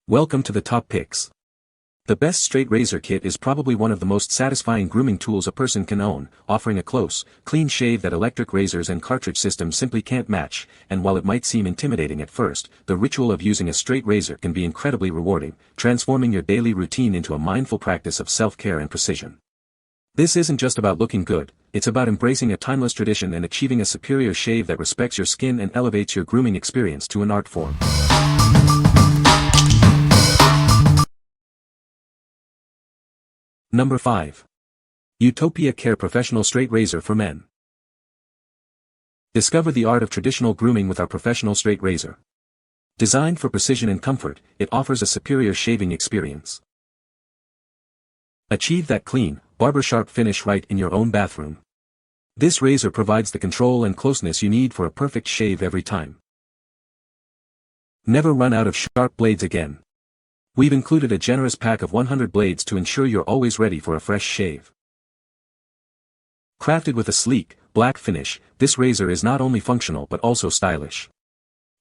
Welcome to the top picks. The best straight razor kit is probably one of the most satisfying grooming tools a person can own, offering a close, clean shave that electric razors and cartridge systems simply can't match, and while it might seem intimidating at first, the ritual of using a straight razor can be incredibly rewarding, transforming your daily routine into a mindful practice of self-care and precision. This isn't just about looking good, it's about embracing a timeless tradition and achieving a superior shave that respects your skin and elevates your grooming experience to an art form. Number 5. Utopia Care Professional Straight Razor for Men. Discover the art of traditional grooming with our professional straight razor. Designed for precision and comfort, it offers a superior shaving experience. Achieve that clean, barber-sharp finish right in your own bathroom. This razor provides the control and closeness you need for a perfect shave every time. Never run out of sharp blades again. We've included a generous pack of 100 blades to ensure you're always ready for a fresh shave. Crafted with a sleek, black finish, this razor is not only functional but also stylish.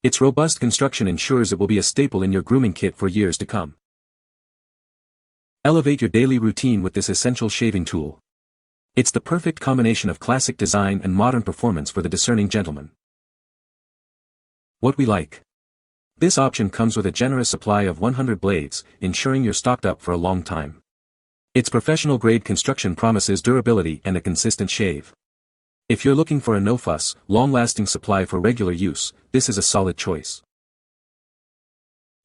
Its robust construction ensures it will be a staple in your grooming kit for years to come. Elevate your daily routine with this essential shaving tool. It's the perfect combination of classic design and modern performance for the discerning gentleman. What we like. This option comes with a generous supply of 100 blades, ensuring you're stocked up for a long time. Its professional-grade construction promises durability and a consistent shave. If you're looking for a no-fuss, long-lasting supply for regular use, this is a solid choice.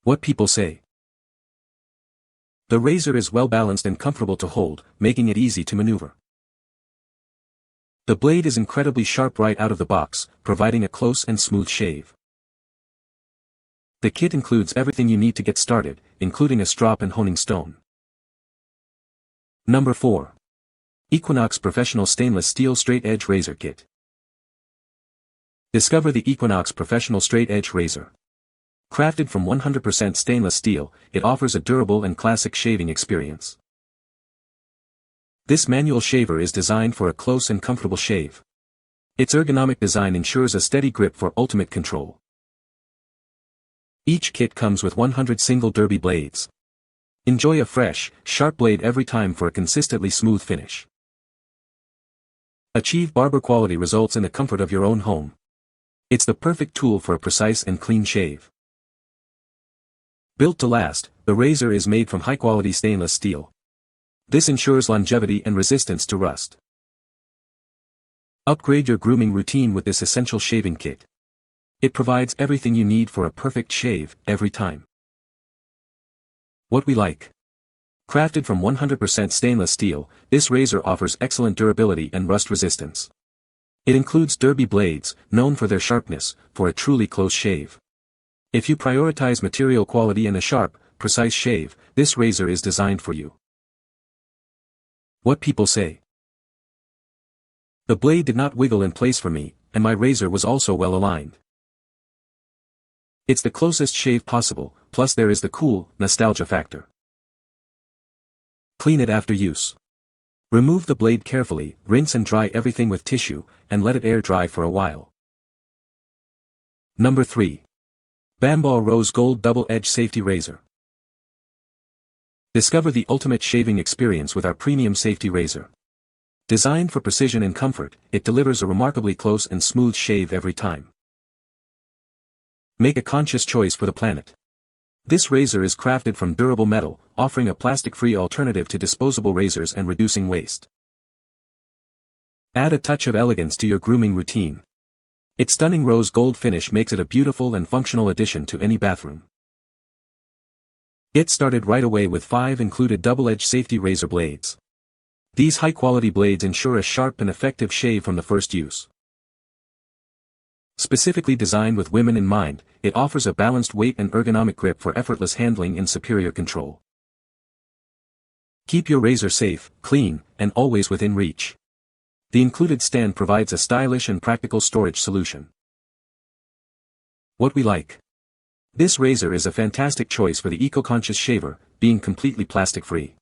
What people say. The razor is well-balanced and comfortable to hold, making it easy to maneuver. The blade is incredibly sharp right out of the box, providing a close and smooth shave. The kit includes everything you need to get started, including a strop and honing stone. Number 4. Equinox Professional Stainless Steel Straight Edge Razor Kit. Discover the Equinox Professional Straight Edge Razor. Crafted from 100% stainless steel, it offers a durable and classic shaving experience. This manual shaver is designed for a close and comfortable shave. Its ergonomic design ensures a steady grip for ultimate control. Each kit comes with 100 single derby blades. Enjoy a fresh, sharp blade every time for a consistently smooth finish. Achieve barber quality results in the comfort of your own home. It's the perfect tool for a precise and clean shave. Built to last, the razor is made from high-quality stainless steel. This ensures longevity and resistance to rust. Upgrade your grooming routine with this essential shaving kit. It provides everything you need for a perfect shave, every time. What we like. Crafted from 100% stainless steel, this razor offers excellent durability and rust resistance. It includes derby blades, known for their sharpness, for a truly close shave. If you prioritize material quality and a sharp, precise shave, this razor is designed for you. What people say. The blade did not wiggle in place for me, and my razor was also well aligned. It's the closest shave possible, plus there is the cool, nostalgia factor. Clean it after use. Remove the blade carefully, rinse and dry everything with tissue, and let it air dry for a while. Number 3. Bambaw Rose Gold Double Edge Safety Razor. Discover the ultimate shaving experience with our premium safety razor. Designed for precision and comfort, it delivers a remarkably close and smooth shave every time. Make a conscious choice for the planet. This razor is crafted from durable metal, offering a plastic-free alternative to disposable razors and reducing waste. Add a touch of elegance to your grooming routine. Its stunning rose gold finish makes it a beautiful and functional addition to any bathroom. Get started right away with 5 included double-edged safety razor blades. These high-quality blades ensure a sharp and effective shave from the first use. Specifically designed with women in mind, it offers a balanced weight and ergonomic grip for effortless handling and superior control. Keep your razor safe, clean, and always within reach. The included stand provides a stylish and practical storage solution. What we like. This razor is a fantastic choice for the eco-conscious shaver, being completely plastic-free.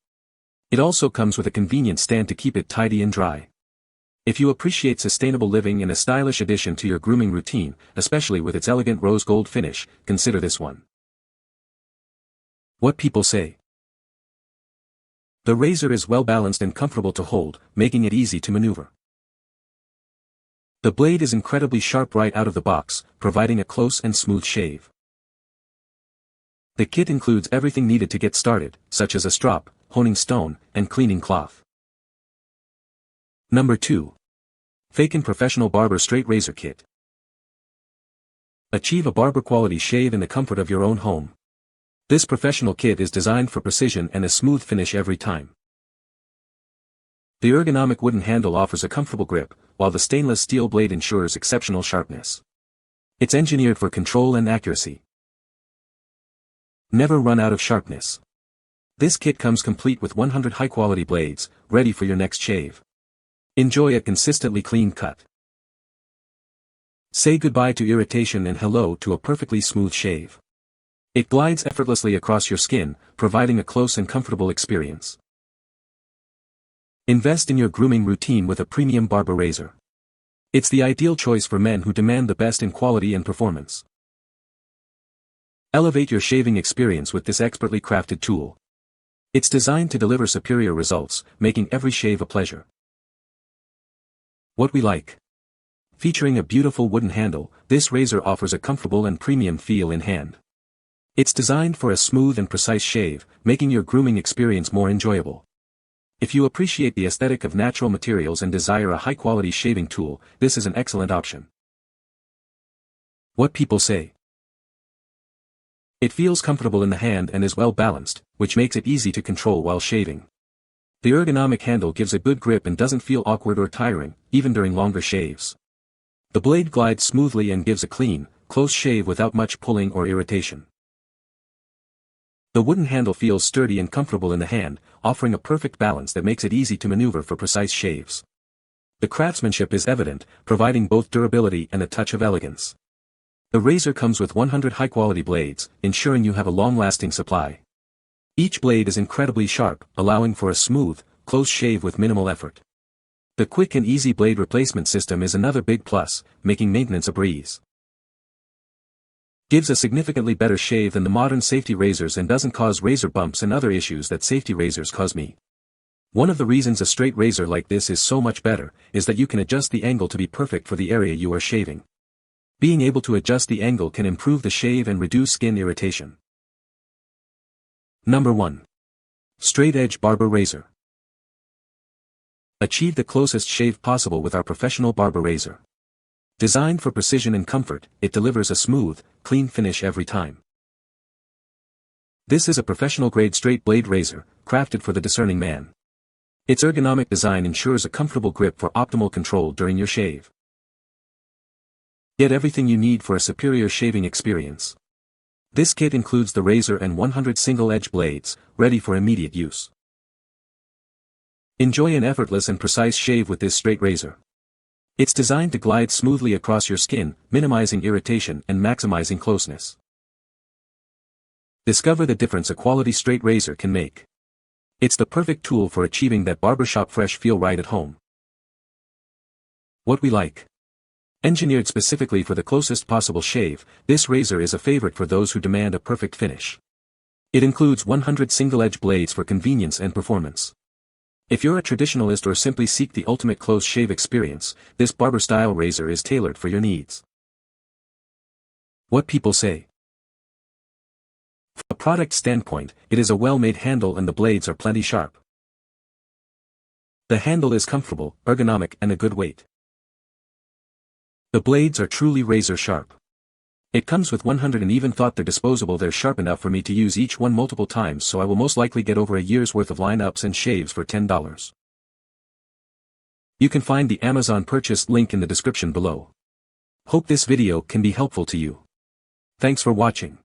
It also comes with a convenient stand to keep it tidy and dry. If you appreciate sustainable living and a stylish addition to your grooming routine, especially with its elegant rose gold finish, consider this one. What people say. The razor is well balanced and comfortable to hold, making it easy to maneuver. The blade is incredibly sharp right out of the box, providing a close and smooth shave. The kit includes everything needed to get started, such as a strop, honing stone, and cleaning cloth. Number 2. Facón Professional Barber Straight Razor Kit. Achieve a barber quality shave in the comfort of your own home. This professional kit is designed for precision and a smooth finish every time. The ergonomic wooden handle offers a comfortable grip, while the stainless steel blade ensures exceptional sharpness. It's engineered for control and accuracy. Never run out of sharpness. This kit comes complete with 100 high-quality blades, ready for your next shave. Enjoy a consistently clean cut. Say goodbye to irritation and hello to a perfectly smooth shave. It glides effortlessly across your skin, providing a close and comfortable experience. Invest in your grooming routine with a premium barber razor. It's the ideal choice for men who demand the best in quality and performance. Elevate your shaving experience with this expertly crafted tool. It's designed to deliver superior results, making every shave a pleasure. What we like. Featuring a beautiful wooden handle, this razor offers a comfortable and premium feel in hand. It's designed for a smooth and precise shave, making your grooming experience more enjoyable. If you appreciate the aesthetic of natural materials and desire a high-quality shaving tool, this is an excellent option. What people say. It feels comfortable in the hand and is well balanced, which makes it easy to control while shaving. The ergonomic handle gives a good grip and doesn't feel awkward or tiring, even during longer shaves. The blade glides smoothly and gives a clean, close shave without much pulling or irritation. The wooden handle feels sturdy and comfortable in the hand, offering a perfect balance that makes it easy to maneuver for precise shaves. The craftsmanship is evident, providing both durability and a touch of elegance. The razor comes with 100 high-quality blades, ensuring you have a long-lasting supply. Each blade is incredibly sharp, allowing for a smooth, close shave with minimal effort. The quick and easy blade replacement system is another big plus, making maintenance a breeze. Gives a significantly better shave than the modern safety razors and doesn't cause razor bumps and other issues that safety razors cause me. One of the reasons a straight razor like this is so much better, is that you can adjust the angle to be perfect for the area you are shaving. Being able to adjust the angle can improve the shave and reduce skin irritation. Number 1. Straight Edge Barber Razor. Achieve the closest shave possible with our professional barber razor. Designed for precision and comfort, it delivers a smooth, clean finish every time. This is a professional-grade straight blade razor, crafted for the discerning man. Its ergonomic design ensures a comfortable grip for optimal control during your shave. Get everything you need for a superior shaving experience. This kit includes the razor and 100 single-edge blades, ready for immediate use. Enjoy an effortless and precise shave with this straight razor. It's designed to glide smoothly across your skin, minimizing irritation and maximizing closeness. Discover the difference a quality straight razor can make. It's the perfect tool for achieving that barbershop fresh feel right at home. What we like. Engineered specifically for the closest possible shave, this razor is a favorite for those who demand a perfect finish. It includes 100 single-edge blades for convenience and performance. If you're a traditionalist or simply seek the ultimate close shave experience, this barber-style razor is tailored for your needs. What people say. From a product standpoint, it is a well-made handle and the blades are plenty sharp. The handle is comfortable, ergonomic and a good weight. The blades are truly razor sharp. It comes with 100 and even thought they're disposable. They're sharp enough for me to use each one multiple times, so I will most likely get over a year's worth of lineups and shaves for $10. You can find the Amazon purchase link in the description below. Hope this video can be helpful to you. Thanks for watching.